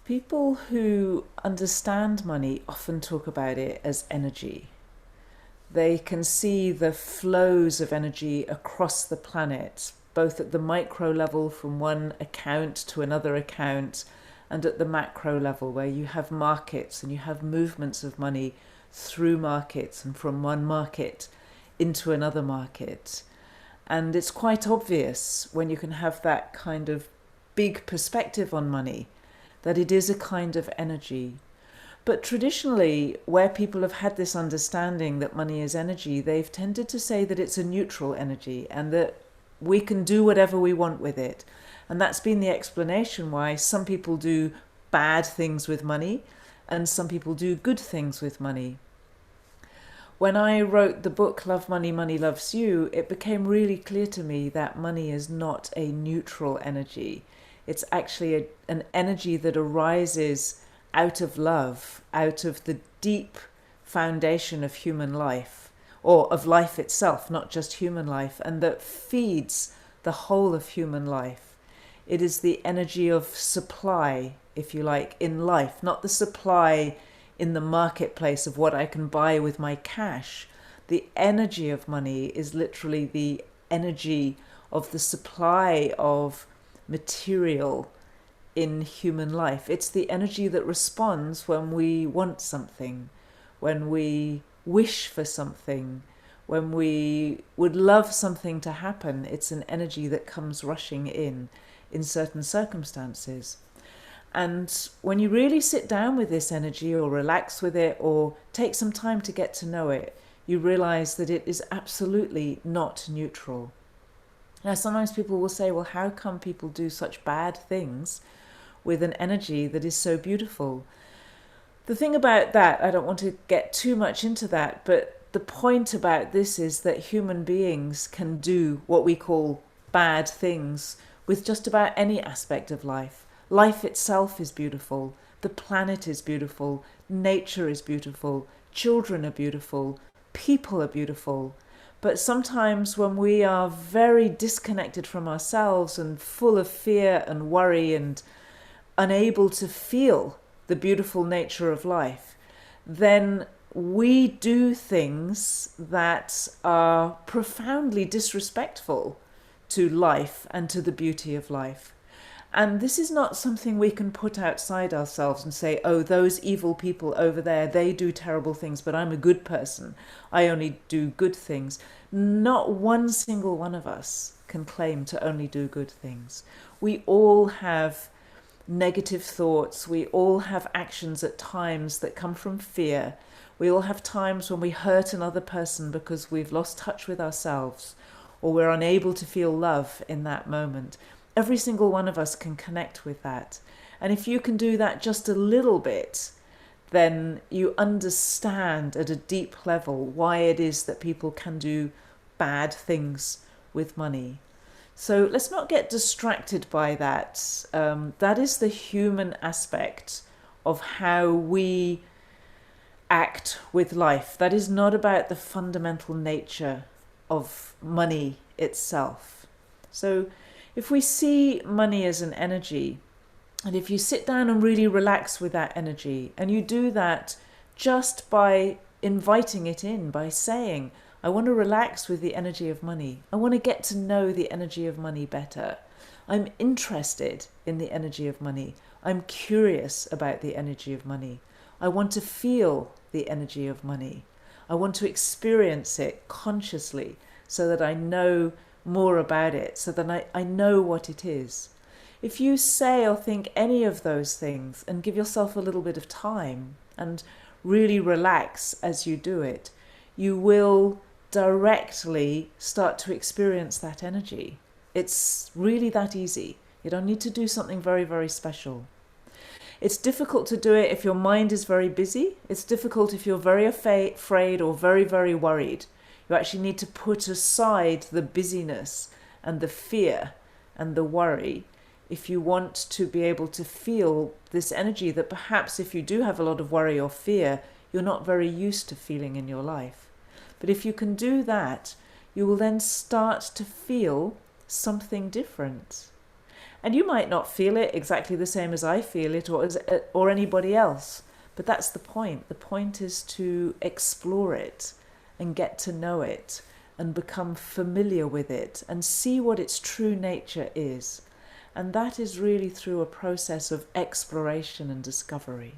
People who understand money often talk about it as energy. They can see the flows of energy across the planet, both at the micro level from one account to another account, and at the macro level where you have markets and you have movements of money through markets and from one market into another market. And it's quite obvious when you can have that kind of big perspective on money that it is a kind of energy. But traditionally, where people have had this understanding that money is energy, they've tended to say that it's a neutral energy and that we can do whatever we want with it. And that's been the explanation why some people do bad things with money and some people do good things with money. When I wrote the book Love Money, Money Loves You, it became really clear to me that money is not a neutral energy. It's actually an energy that arises out of love, out of the deep foundation of human life, or of life itself, not just human life, and that feeds the whole of human life. It is the energy of supply, if you like, in life, not the supply in the marketplace of what I can buy with my cash. The energy of money is literally the energy of the supply of material in human life. It's the energy that responds when we want something, when we wish for something, when we would love something to happen. It's an energy that comes rushing in certain circumstances. And when you really sit down with this energy or relax with it or take some time to get to know it, you realize that it is absolutely not neutral. Now, sometimes people will say, well, how come people do such bad things with an energy that is so beautiful? The thing about that, I don't want to get too much into that, but the point about this is that human beings can do what we call bad things with just about any aspect of life. Life itself is beautiful, the planet is beautiful, nature is beautiful, children are beautiful, people are beautiful. But sometimes when we are very disconnected from ourselves and full of fear and worry and unable to feel the beautiful nature of life, then we do things that are profoundly disrespectful to life and to the beauty of life. And this is not something we can put outside ourselves and say, oh, those evil people over there, they do terrible things, but I'm a good person. I only do good things. Not one single one of us can claim to only do good things. We all have negative thoughts. We all have actions at times that come from fear. We all have times when we hurt another person because we've lost touch with ourselves or we're unable to feel love in that moment. Every single one of us can connect with that. And if you can do that just a little bit, then you understand at a deep level why it is that people can do bad things with money. So let's not get distracted by that. That is the human aspect of how we act with life. That is not about the fundamental nature of money itself. So if we see money as an energy, and if you sit down and really relax with that energy, and you do that just by inviting it in, by saying, I want to relax with the energy of money. I want to get to know the energy of money better. I'm interested in the energy of money. I'm curious about the energy of money. I want to feel the energy of money. I want to experience it consciously so that I know more about it, so that I know what it is. If you say or think any of those things and give yourself a little bit of time and really relax as you do it, you will directly start to experience that energy. It's really that easy. You don't need to do something very, very special. It's difficult to do it if your mind is very busy. It's difficult if you're very afraid or very, very worried. You actually need to put aside the busyness and the fear and the worry if you want to be able to feel this energy that perhaps if you do have a lot of worry or fear, you're not very used to feeling in your life. But if you can do that, you will then start to feel something different. And you might not feel it exactly the same as I feel it, or anybody else. But that's the point. The point is to explore it and get to know it and become familiar with it and see what its true nature is. And that is really through a process of exploration and discovery.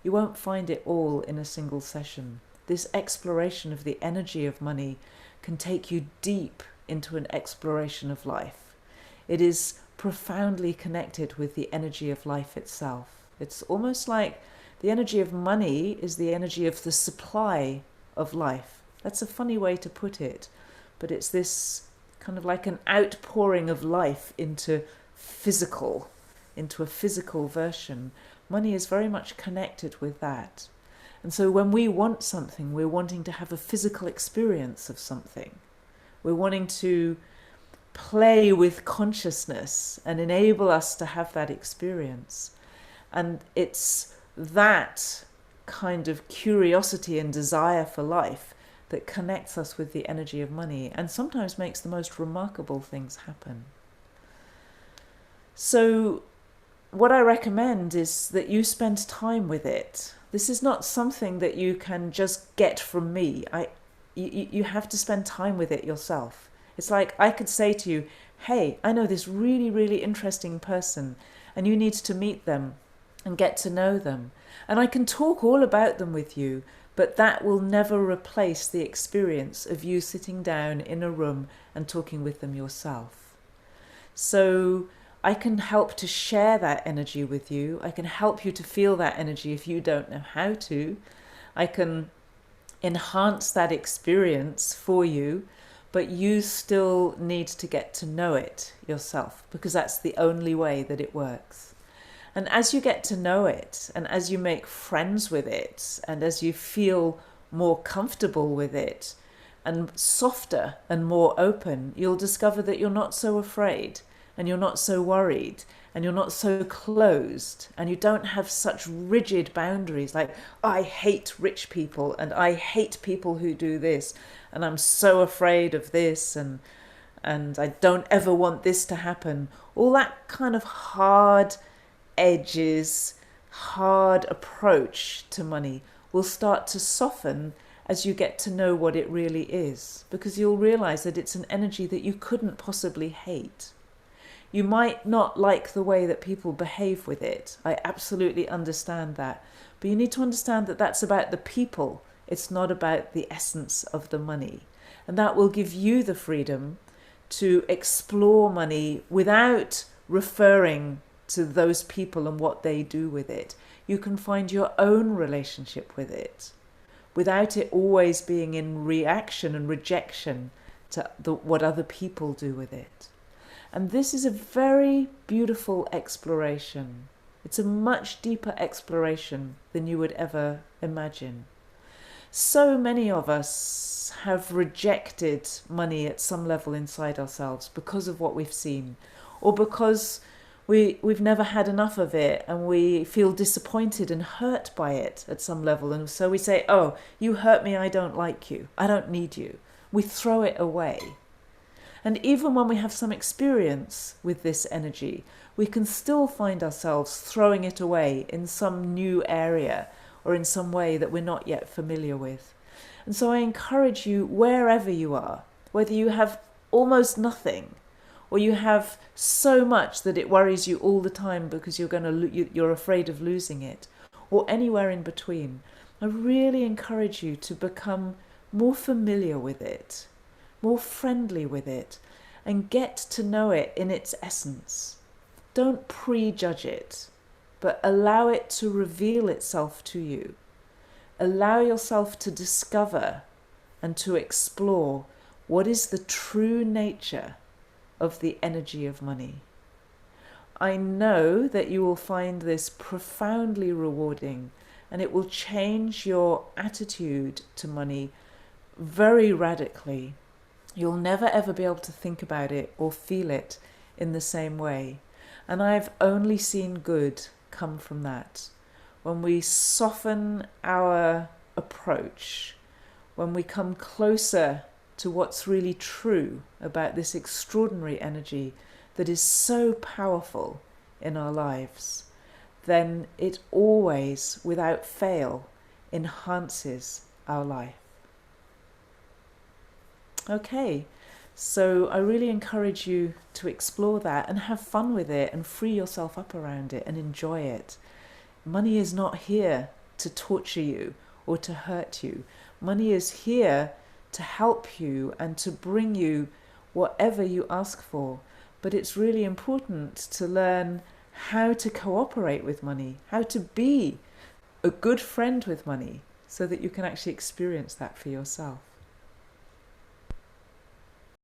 You won't find it all in a single session. This exploration of the energy of money can take you deep into an exploration of life. It is profoundly connected with the energy of life itself. It's almost like the energy of money is the energy of the supply of life. That's a funny way to put it, but it's this kind of like an outpouring of life into a physical version. Money is very much connected with that. And so when we want something, we're wanting to have a physical experience of something. We're wanting to play with consciousness and enable us to have that experience. And it's that kind of curiosity and desire for life that connects us with the energy of money and sometimes makes the most remarkable things happen. So what I recommend is that you spend time with it. This is not something that you can just get from me. You have to spend time with it yourself. It's like I could say to you, hey, I know this really, really interesting person, and you need to meet them and get to know them. And I can talk all about them with you, but that will never replace the experience of you sitting down in a room and talking with them yourself. So I can help to share that energy with you. I can help you to feel that energy if you don't know how to. I can enhance that experience for you, but you still need to get to know it yourself, because that's the only way that it works. And as you get to know it, and as you make friends with it, and as you feel more comfortable with it, and softer and more open, you'll discover that you're not so afraid, and you're not so worried, and you're not so closed, and you don't have such rigid boundaries like, I hate rich people, and I hate people who do this, and I'm so afraid of this, and I don't ever want this to happen. All that kind of hard edges, hard approach to money will start to soften as you get to know what it really is, because you'll realize that it's an energy that you couldn't possibly hate. You might not like the way that people behave with it. I absolutely understand that. But you need to understand that that's about the people. It's not about the essence of the money. And that will give you the freedom to explore money without referring to those people and what they do with it. You can find your own relationship with it without it always being in reaction and rejection to what other people do with it. And this is a very beautiful exploration. It's a much deeper exploration than you would ever imagine. So many of us have rejected money at some level inside ourselves because of what we've seen, or because we've never had enough of it and we feel disappointed and hurt by it at some level. And so we say, oh, you hurt me, I don't like you, I don't need you. We throw it away. And even when we have some experience with this energy, we can still find ourselves throwing it away in some new area or in some way that we're not yet familiar with. And so I encourage you, wherever you are, whether you have almost nothing or you have so much that it worries you all the time because you're afraid of losing it, or anywhere in between, I really encourage you to become more familiar with it, more friendly with it, and get to know it in its essence. Don't prejudge it, but allow it to reveal itself to you. Allow yourself to discover and to explore what is the true nature of the energy of money. I know that you will find this profoundly rewarding, and it will change your attitude to money very radically. You'll never ever be able to think about it or feel it in the same way. And I've only seen good come from that. When we soften our approach, when we come closer to what's really true about this extraordinary energy that is so powerful in our lives, then it always, without fail, enhances our life. Okay, so I really encourage you to explore that and have fun with it and free yourself up around it and enjoy it. Money is not here to torture you or to hurt you. Money is here to help you and to bring you whatever you ask for. But it's really important to learn how to cooperate with money, how to be a good friend with money, so that you can actually experience that for yourself.